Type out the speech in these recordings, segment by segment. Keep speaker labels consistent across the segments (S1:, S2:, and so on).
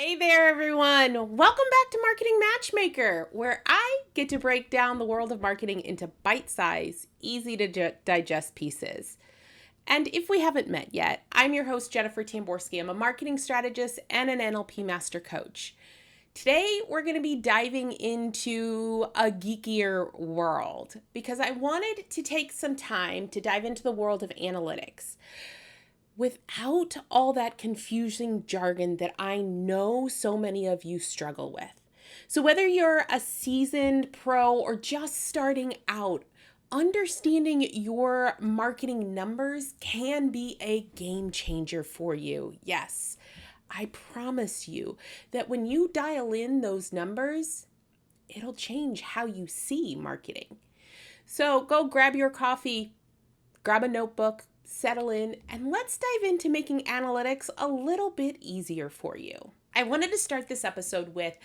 S1: Hey there, everyone. Welcome back to Marketing Matchmaker, where I get to break down the world of marketing into bite-sized, easy to digest pieces. And if we haven't met yet, I'm your host, Jennifer Tamborski. I'm a marketing strategist and an NLP master coach. Today, we're going to be diving into a geekier world because I wanted to take some time to dive into the world of analytics without all that confusing jargon that I know so many of you struggle with. So whether you're a seasoned pro or just starting out, understanding your marketing numbers can be a game changer for you. Yes, I promise you that when you dial in those numbers, it'll change how you see marketing. So go grab your coffee, grab a notebook, settle in, and let's dive into making analytics a little bit easier for you. I wanted to start this episode with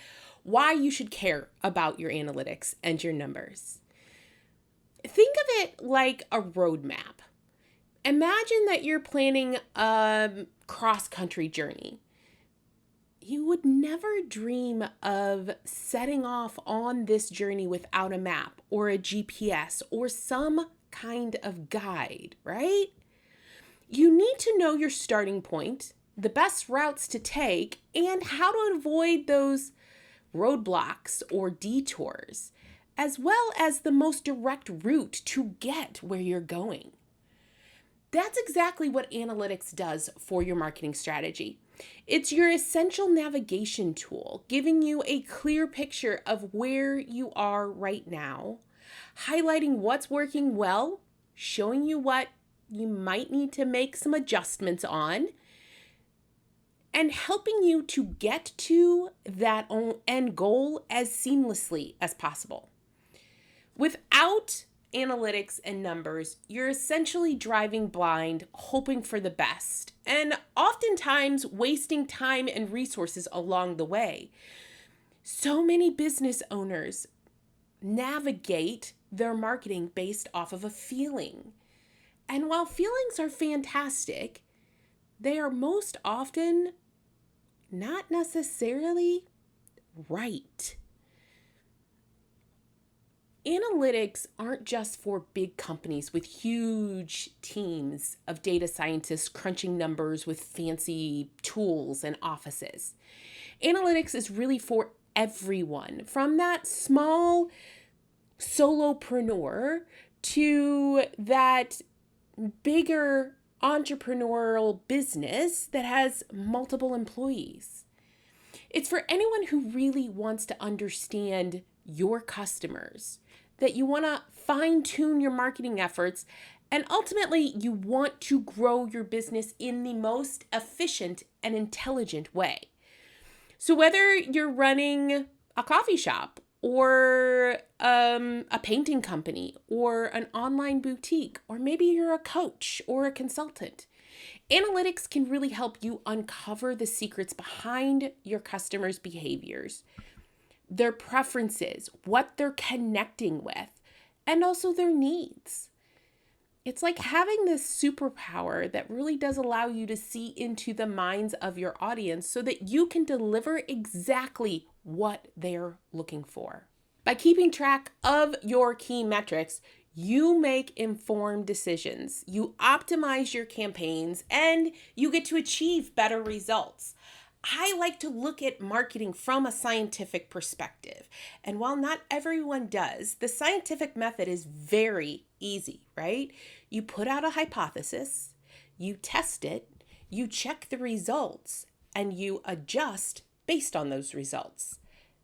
S1: why you should care about your analytics and your numbers. Think of it like a roadmap. Imagine that you're planning a cross-country journey. You would never dream of setting off on this journey without a map or a GPS or some kind of guide, right? You need to know your starting point, the best routes to take, and how to avoid those roadblocks or detours, as well as the most direct route to get where you're going. That's exactly what analytics does for your marketing strategy. It's your essential navigation tool, giving you a clear picture of where you are right now, highlighting what's working well, showing you what you might need to make some adjustments on, and helping you to get to that end goal as seamlessly as possible. Without analytics and numbers, you're essentially driving blind, hoping for the best, and oftentimes wasting time and resources along the way. So many business owners navigate their marketing based off of a feeling. And while feelings are fantastic, they are most often not necessarily right. Analytics aren't just for big companies with huge teams of data scientists crunching numbers with fancy tools and offices. Analytics is really for everyone, from that small solopreneur to that bigger entrepreneurial business that has multiple employees. It's for anyone who really wants to understand your customers, that you want to fine-tune your marketing efforts, and ultimately you want to grow your business in the most efficient and intelligent way. So whether you're running a coffee shop or a painting company or an online boutique, or maybe you're a coach or a consultant, analytics can really help you uncover the secrets behind your customers' behaviors, their preferences, what they're connecting with, and also their needs. It's like having this superpower that really does allow you to see into the minds of your audience so that you can deliver exactly what they're looking for. By keeping track of your key metrics, you make informed decisions, you optimize your campaigns, and you get to achieve better results. I like to look at marketing from a scientific perspective. And while not everyone does, the scientific method is very easy, right? You put out a hypothesis, you test it, you check the results, and you adjust based on those results.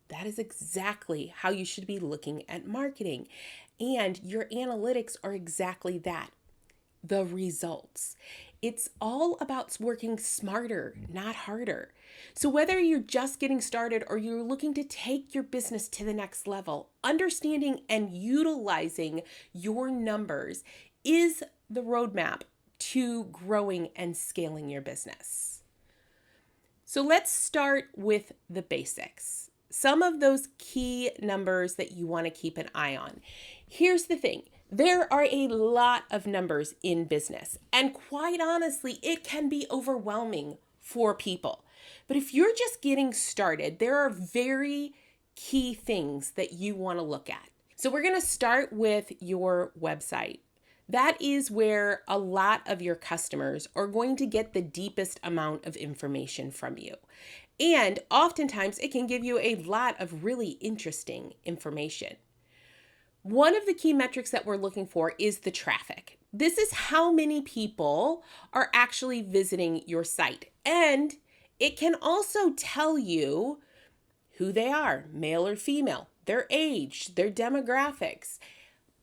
S1: That is exactly how you should be looking at marketing. And your analytics are exactly that, the results. It's all about working smarter, not harder. So whether you're just getting started or you're looking to take your business to the next level, understanding and utilizing your numbers is the roadmap to growing and scaling your business. So let's start with the basics. Some of those key numbers that you want to keep an eye on. Here's the thing. There are a lot of numbers in business, and quite honestly, it can be overwhelming for people. But if you're just getting started, there are very key things that you want to look at. So we're going to start with your website. That is where a lot of your customers are going to get the deepest amount of information from you. And oftentimes it can give you a lot of really interesting information. One of the key metrics that we're looking for is the traffic. This is how many people are actually visiting your site. And it can also tell you who they are, male or female, their age, their demographics.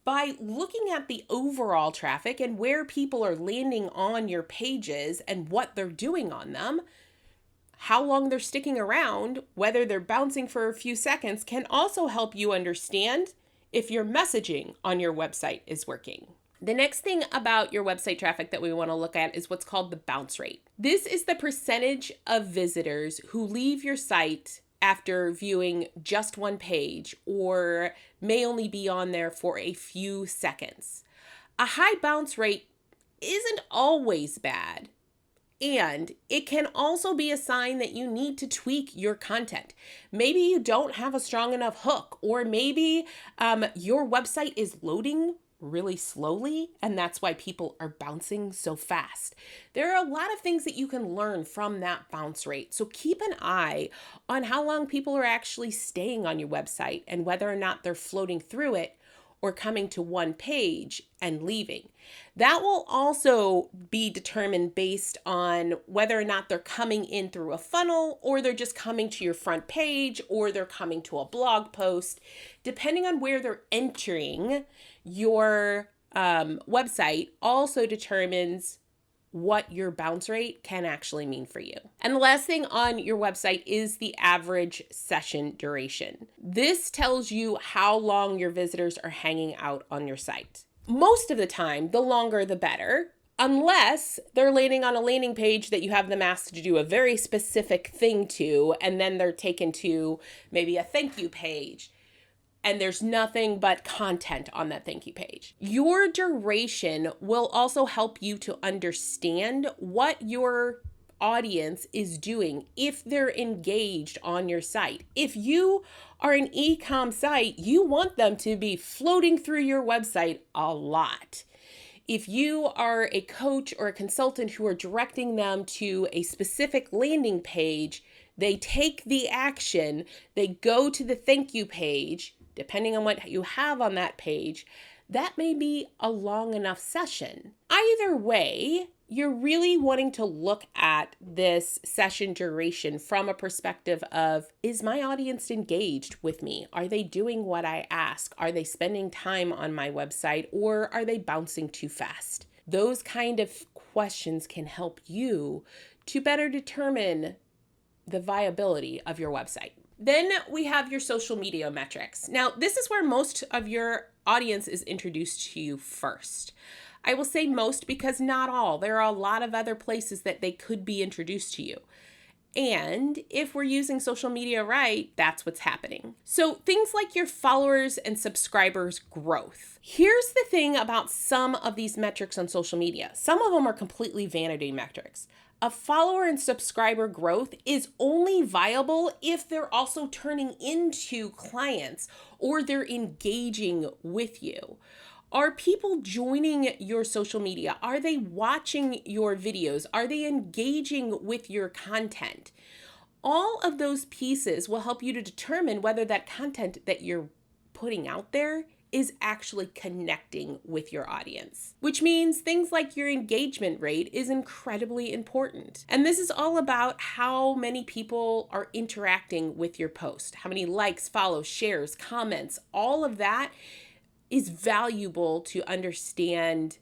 S1: By looking at the overall traffic and where people are landing on your pages and what they're doing on them, how long they're sticking around, whether they're bouncing for a few seconds, can also help you understand if your messaging on your website is working. The next thing about your website traffic that we want to look at is what's called the bounce rate. This is the percentage of visitors who leave your site after viewing just one page or may only be on there for a few seconds. A high bounce rate isn't always bad. And it can also be a sign that you need to tweak your content. Maybe you don't have a strong enough hook, or maybe your website is loading really slowly, and that's why people are bouncing so fast. There are a lot of things that you can learn from that bounce rate. So keep an eye on how long people are actually staying on your website and whether or not they're floating through it or coming to one page and leaving. That will also be determined based on whether or not they're coming in through a funnel, or they're just coming to your front page, or they're coming to a blog post. Depending on where they're entering your website also determines what your bounce rate can actually mean for you. And the last thing on your website is the average session duration. This tells you how long your visitors are hanging out on your site. Most of the time, the longer the better, unless they're landing on a landing page that you have them asked to do a very specific thing to, and then they're taken to maybe a thank you page. And there's nothing but content on that thank you page. Your duration will also help you to understand what your audience is doing if they're engaged on your site. If you are an e-com site, you want them to be floating through your website a lot. If you are a coach or a consultant who are directing them to a specific landing page, they take the action, they go to the thank you page. Depending on what you have on that page, that may be a long enough session. Either way, you're really wanting to look at this session duration from a perspective of, is my audience engaged with me? Are they doing what I ask? Are they spending time on my website, or are they bouncing too fast? Those kind of questions can help you to better determine the viability of your website. Then we have your social media metrics. Now, this is where most of your audience is introduced to you first. I will say most because not all. There are a lot of other places that they could be introduced to you. And if we're using social media right, that's what's happening. So things like your followers and subscribers growth. Here's the thing about some of these metrics on social media. Some of them are completely vanity metrics. A follower and subscriber growth is only viable if they're also turning into clients or they're engaging with you. Are people joining your social media? Are they watching your videos? Are they engaging with your content? All of those pieces will help you to determine whether that content that you're putting out there is actually connecting with your audience, which means things like your engagement rate is incredibly important. And this is all about how many people are interacting with your post, how many likes, follows, shares, comments, all of that is valuable to understand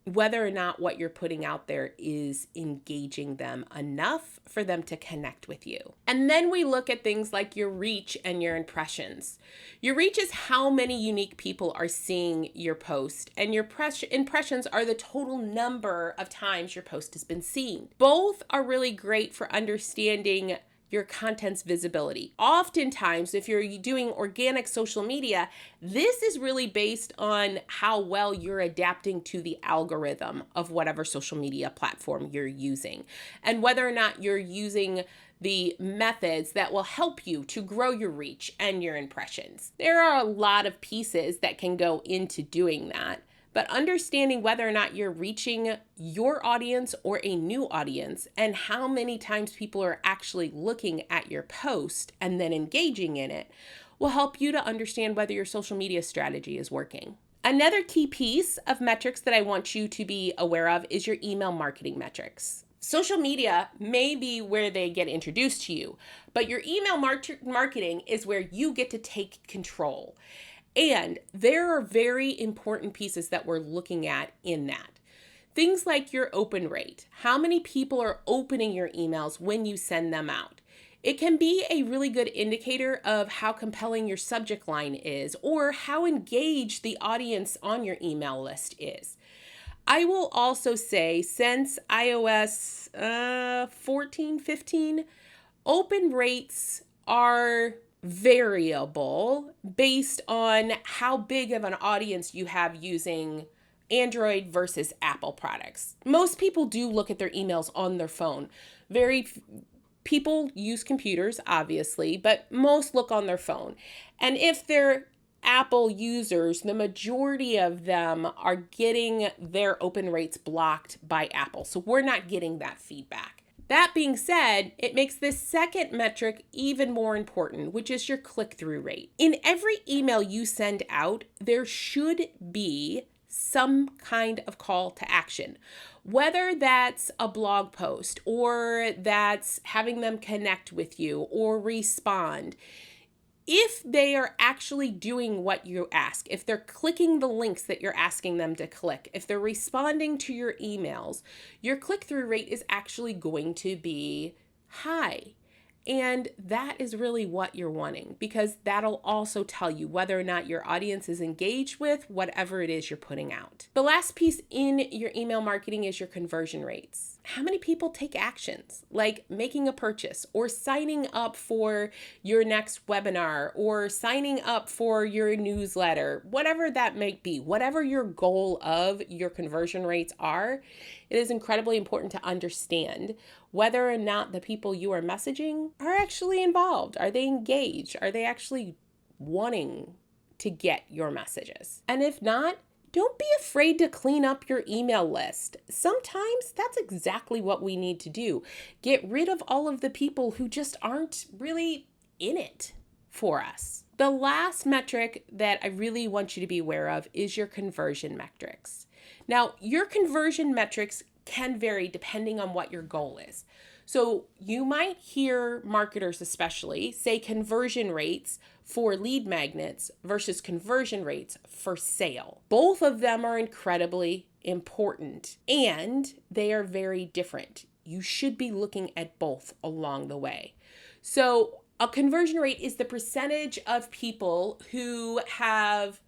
S1: whether or not what you're putting out there is engaging them enough for them to connect with you. And then we look at things like your reach and your impressions. Your reach is how many unique people are seeing your post, and your impressions are the total number of times your post has been seen. Both are really great for understanding your content's visibility. Oftentimes, if you're doing organic social media, this is really based on how well you're adapting to the algorithm of whatever social media platform you're using, and whether or not you're using the methods that will help you to grow your reach and your impressions. There are a lot of pieces that can go into doing that. But understanding whether or not you're reaching your audience or a new audience and how many times people are actually looking at your post and then engaging in it will help you to understand whether your social media strategy is working. Another key piece of metrics that I want you to be aware of is your email marketing metrics. Social media may be where they get introduced to you, but your email marketing is where you get to take control. And there are very important pieces that we're looking at in that. Things like your open rate. How many people are opening your emails when you send them out? It can be a really good indicator of how compelling your subject line is or how engaged the audience on your email list is. I will also say since iOS 14, 15, open rates are variable based on how big of an audience you have using Android versus Apple products. Most people do look at their emails on their phone. People use computers, obviously, but most look on their phone. And if they're Apple users, the majority of them are getting their open rates blocked by Apple. So we're not getting that feedback. That being said, it makes this second metric even more important, which is your click-through rate. In every email you send out, there should be some kind of call to action, whether that's a blog post or that's having them connect with you or respond. If they are actually doing what you ask, if they're clicking the links that you're asking them to click, if they're responding to your emails, your click-through rate is actually going to be high. And that is really what you're wanting, because that'll also tell you whether or not your audience is engaged with whatever it is you're putting out. The last piece in your email marketing is your conversion rates. How many people take actions like making a purchase or signing up for your next webinar or signing up for your newsletter, whatever that may be, whatever your goal of your conversion rates are, it is incredibly important to understand whether or not the people you are messaging are actually involved. Are they engaged? Are they actually wanting to get your messages? And if not, don't be afraid to clean up your email list. Sometimes that's exactly what we need to do. Get rid of all of the people who just aren't really in it for us. The last metric that I really want you to be aware of is your conversion metrics. Now, your conversion metrics can vary depending on what your goal is. So you might hear marketers especially say conversion rates for lead magnets versus conversion rates for sale. Both of them are incredibly important and they are very different. You should be looking at both along the way. So a conversion rate is the percentage of people who have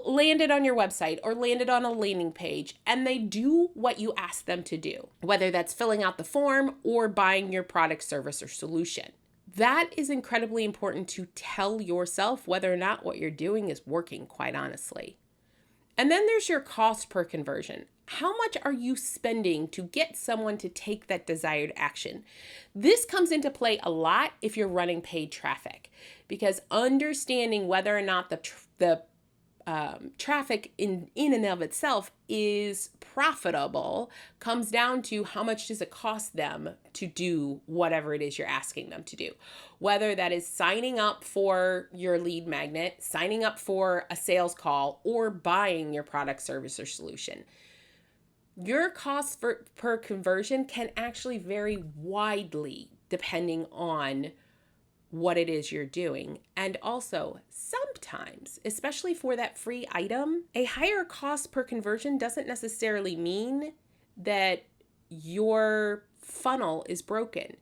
S1: landed on your website or landed on a landing page and they do what you ask them to do, whether that's filling out the form or buying your product, service, or solution. That is incredibly important to tell yourself whether or not what you're doing is working, quite honestly. And then there's your cost per conversion. How much are you spending to get someone to take that desired action? This comes into play a lot if you're running paid traffic, because understanding whether or not the traffic in and of itself is profitable comes down to how much does it cost them to do whatever it is you're asking them to do. Whether that is signing up for your lead magnet, signing up for a sales call, or buying your product, service, or solution. Your cost per conversion can actually vary widely depending on what it is you're doing. And also, sometimes, especially for that free item, a higher cost per conversion doesn't necessarily mean that your funnel is broken.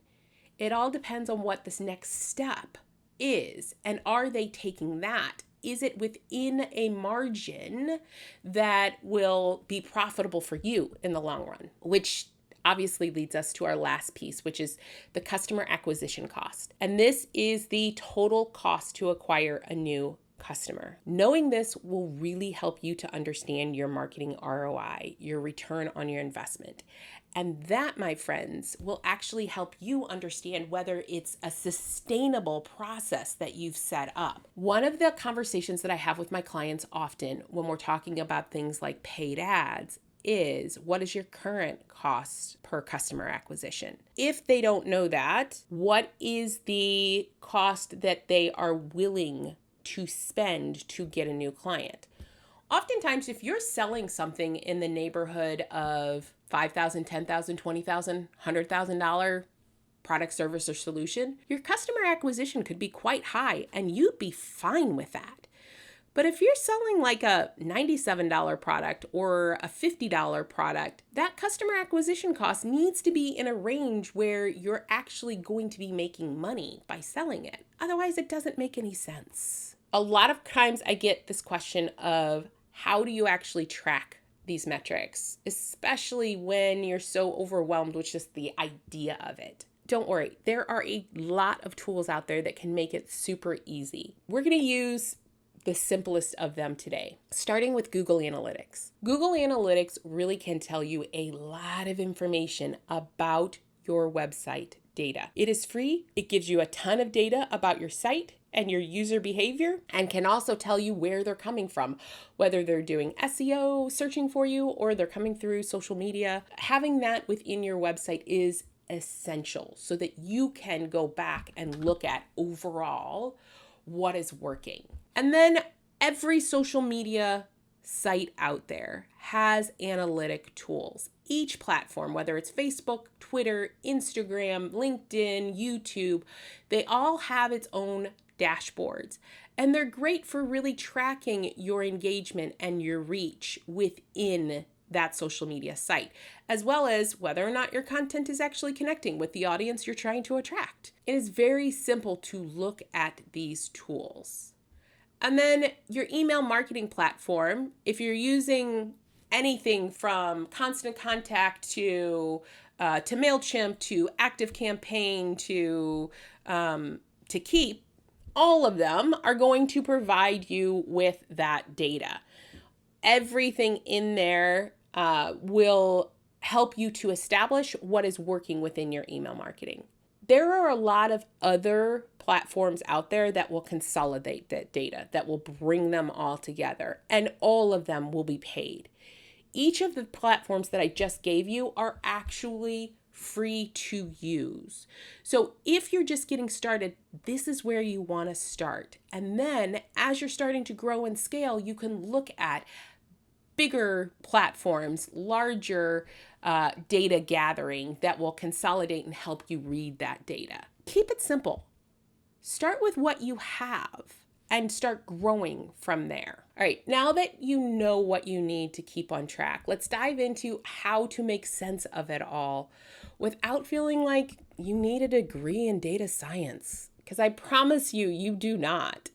S1: It all depends on what this next step is. And are they taking that? Is it within a margin that will be profitable for you in the long run? Which obviously leads us to our last piece, which is the customer acquisition cost. And this is the total cost to acquire a new customer. Knowing this will really help you to understand your marketing ROI, your return on your investment. And that, my friends, will actually help you understand whether it's a sustainable process that you've set up. One of the conversations that I have with my clients often when we're talking about things like paid ads is, what is your current cost per customer acquisition? If they don't know that, what is the cost that they are willing to spend to get a new client? Oftentimes, if you're selling something in the neighborhood of $5,000, $10,000, $20,000, $100,000 product, service, or solution, your customer acquisition could be quite high and you'd be fine with that. But if you're selling like a $97 product or a $50 product, that customer acquisition cost needs to be in a range where you're actually going to be making money by selling it. Otherwise, it doesn't make any sense. A lot of times I get this question of, how do you actually track these metrics, especially when you're so overwhelmed with just the idea of it? Don't worry, there are a lot of tools out there that can make it super easy. We're going to use the simplest of them today, starting with Google Analytics. Google Analytics really can tell you a lot of information about your website data. It is free. It gives you a ton of data about your site and your user behavior, and can also tell you where they're coming from, whether they're doing SEO, searching for you, or they're coming through social media. Having that within your website is essential so that you can go back and look at overall what is working. And then every social media site out there has analytic tools. Each platform, whether it's Facebook, Twitter, Instagram, LinkedIn, YouTube, they all have its own dashboards. And they're great for really tracking your engagement and your reach within that social media site, as well as whether or not your content is actually connecting with the audience you're trying to attract. It is very simple to look at these tools. And then your email marketing platform, if you're using anything from Constant Contact to MailChimp to ActiveCampaign to Keep, all of them are going to provide you with that data. Everything in there will help you to establish what is working within your email marketing. There are a lot of other platforms out there that will consolidate that data, that will bring them all together, and all of them will be paid. Each of the platforms that I just gave you are actually free to use. So if you're just getting started, this is where you want to start. And then as you're starting to grow and scale, you can look at bigger platforms, larger data gathering that will consolidate and help you read that data. Keep it simple. Start with what you have and start growing from there. All right, now that you know what you need to keep on track, let's dive into how to make sense of it all without feeling like you need a degree in data science, because I promise you, you do not.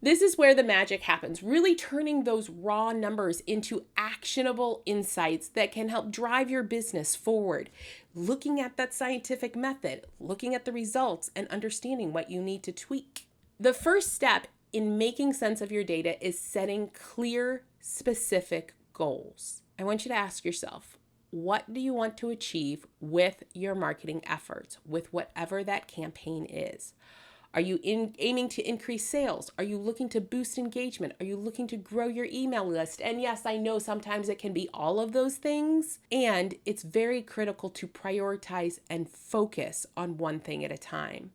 S1: This is where the magic happens, really turning those raw numbers into actionable insights that can help drive your business forward. Looking at that scientific method, looking at the results, and understanding what you need to tweak. The first step in making sense of your data is setting clear, specific goals. I want you to ask yourself, what do you want to achieve with your marketing efforts, with whatever that campaign is? Are you aiming to increase sales? Are you looking to boost engagement? Are you looking to grow your email list? And yes, I know sometimes it can be all of those things. And it's very critical to prioritize and focus on one thing at a time.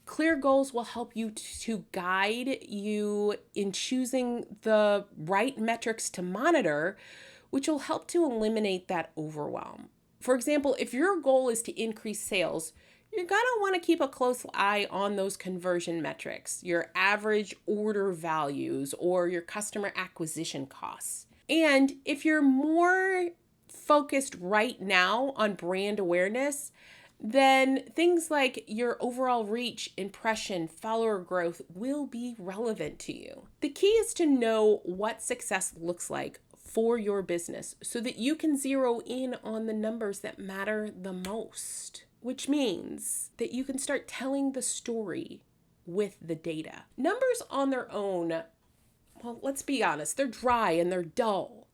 S1: Clear goals will help you to guide you in choosing the right metrics to monitor, which will help to eliminate that overwhelm. For example, if your goal is to increase sales, you're going to want to keep a close eye on those conversion metrics, your average order values, or your customer acquisition costs. And if you're more focused right now on brand awareness, then things like your overall reach, impression, follower growth will be relevant to you. The key is to know what success looks like for your business so that you can zero in on the numbers that matter the most, which means that you can start telling the story with the data. Numbers on their own, well, let's be honest, they're dry and they're dull.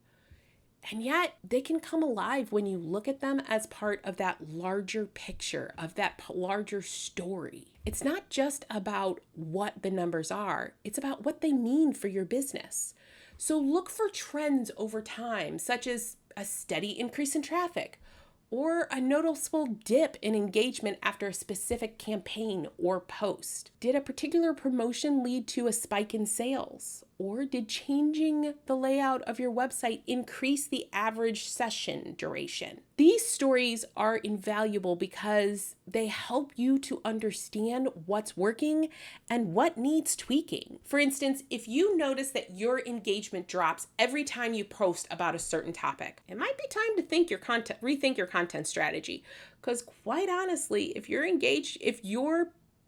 S1: And yet they can come alive when you look at them as part of that larger picture, of that larger story. It's not just about what the numbers are, it's about what they mean for your business. So look for trends over time, such as a steady increase in traffic, or a noticeable dip in engagement after a specific campaign or post. Did a particular promotion lead to a spike in sales? Or did changing the layout of your website increase the average session duration? These stories are invaluable because they help you to understand what's working and what needs tweaking. For instance, if you notice that your engagement drops every time you post about a certain topic, it might be time to rethink your content strategy. Because quite honestly, if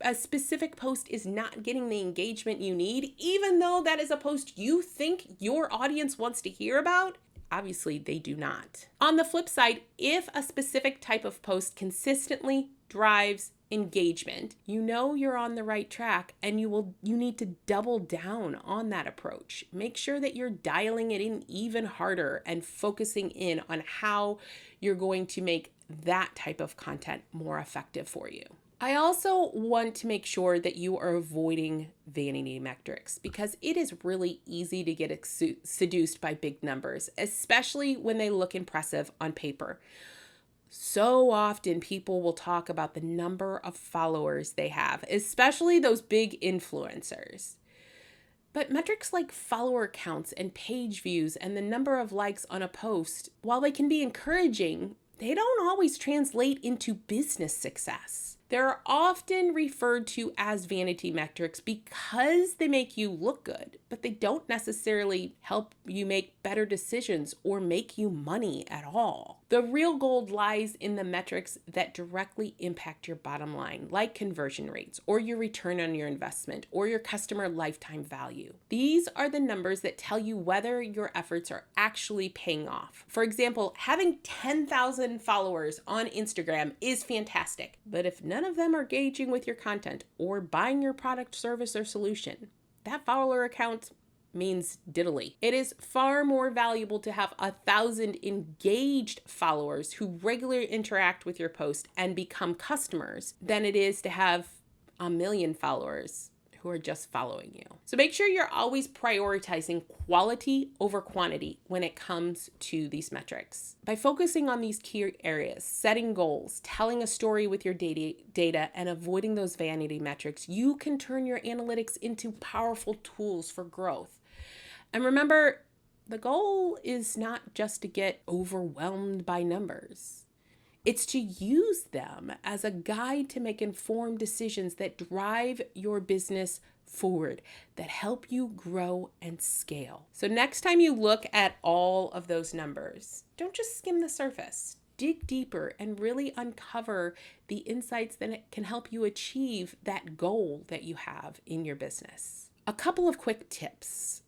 S1: a specific post is not getting the engagement you need, even though that is a post you think your audience wants to hear about, obviously they do not. On the flip side, if a specific type of post consistently drives engagement, you know you're on the right track and you need to double down on that approach. Make sure that you're dialing it in even harder and focusing in on how you're going to make that type of content more effective for you. I also want to make sure that you are avoiding vanity metrics because it is really easy to get seduced by big numbers, especially when they look impressive on paper. So often people will talk about the number of followers they have, especially those big influencers. But metrics like follower counts and page views and the number of likes on a post, while they can be encouraging, they don't always translate into business success. They're often referred to as vanity metrics because they make you look good, but they don't necessarily help you make better decisions or make you money at all. The real gold lies in the metrics that directly impact your bottom line, like conversion rates or your return on your investment or your customer lifetime value. These are the numbers that tell you whether your efforts are actually paying off. For example, having 10,000 followers on Instagram is fantastic, but if none of them are engaging with your content or buying your product, service, or solution, that follower account means diddly. It is far more valuable to have 1,000 engaged followers who regularly interact with your post and become customers than it is to have 1 million followers who are just following you. So make sure you're always prioritizing quality over quantity when it comes to these metrics. By focusing on these key areas, setting goals, telling a story with your data, and avoiding those vanity metrics, you can turn your analytics into powerful tools for growth. And remember, the goal is not just to get overwhelmed by numbers. It's to use them as a guide to make informed decisions that drive your business forward, that help you grow and scale. So next time you look at all of those numbers, don't just skim the surface. Dig deeper and really uncover the insights that can help you achieve that goal that you have in your business. A couple of quick tips,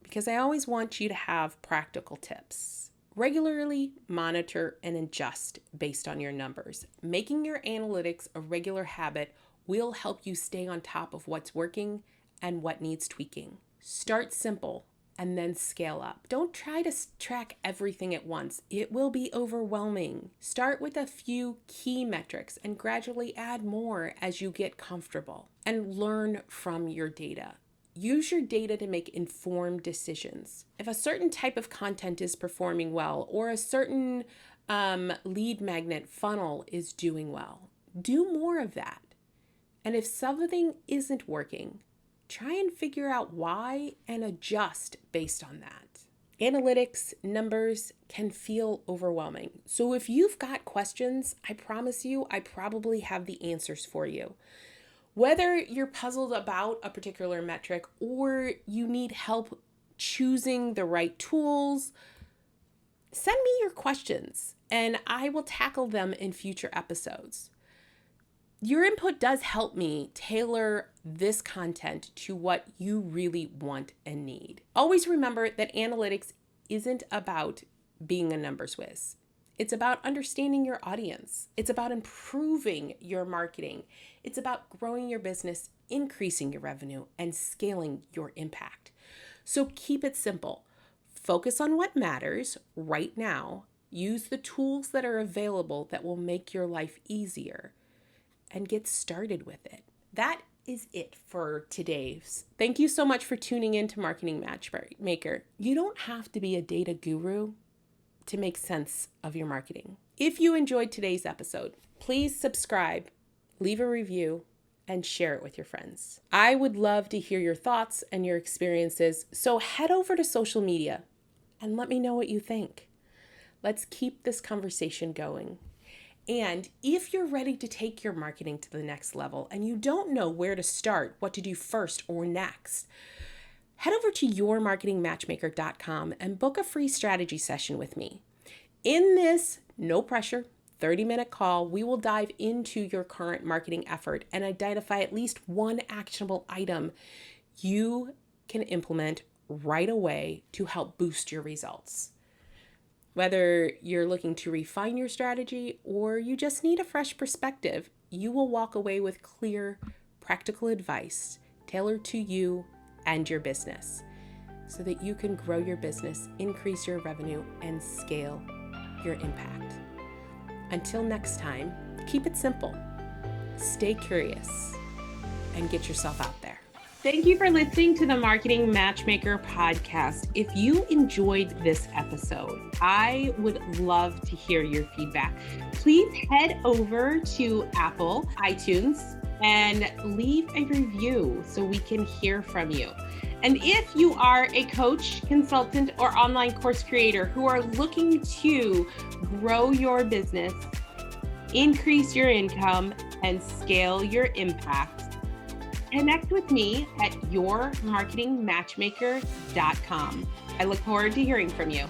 S1: because I always want you to have practical tips. Regularly monitor and adjust based on your numbers. Making your analytics a regular habit will help you stay on top of what's working and what needs tweaking. Start simple and then scale up. Don't try to track everything at once. It will be overwhelming. Start with a few key metrics and gradually add more as you get comfortable and learn from your data. Use your data to make informed decisions. If a certain type of content is performing well or a certain lead magnet funnel is doing well, do more of that. And if something isn't working, try and figure out why and adjust based on that. Analytics, numbers can feel overwhelming. So if you've got questions, I promise you, I probably have the answers for you. Whether you're puzzled about a particular metric or you need help choosing the right tools, send me your questions and I will tackle them in future episodes. Your input does help me tailor this content to what you really want and need. Always remember that analytics isn't about being a numbers whiz. It's about understanding your audience. It's about improving your marketing. It's about growing your business, increasing your revenue, and scaling your impact. So keep it simple. Focus on what matters right now. Use the tools that are available that will make your life easier, and get started with it. That is it for today's. Thank you so much for tuning in to Marketing Matchmaker. You don't have to be a data guru to make sense of your marketing. If you enjoyed today's episode, please subscribe, leave a review, and share it with your friends. I would love to hear your thoughts and your experiences, so head over to social media and let me know what you think. Let's keep this conversation going. And if you're ready to take your marketing to the next level and you don't know where to start, what to do first or next, head over to yourmarketingmatchmaker.com and book a free strategy session with me. In this no pressure 30-minute call, we will dive into your current marketing effort and identify at least one actionable item you can implement right away to help boost your results. Whether you're looking to refine your strategy or you just need a fresh perspective, you will walk away with clear, practical advice tailored to you and your business so that you can grow your business, increase your revenue, and scale your impact. Until next time, keep it simple, stay curious, and get yourself out there. Thank you for listening to the Marketing Matchmaker podcast. If you enjoyed this episode, I would love to hear your feedback. Please head over to Apple, iTunes, and leave a review so we can hear from you. And if you are a coach, consultant, or online course creator who are looking to grow your business, increase your income, and scale your impact, connect with me at yourmarketingmatchmaker.com. I look forward to hearing from you.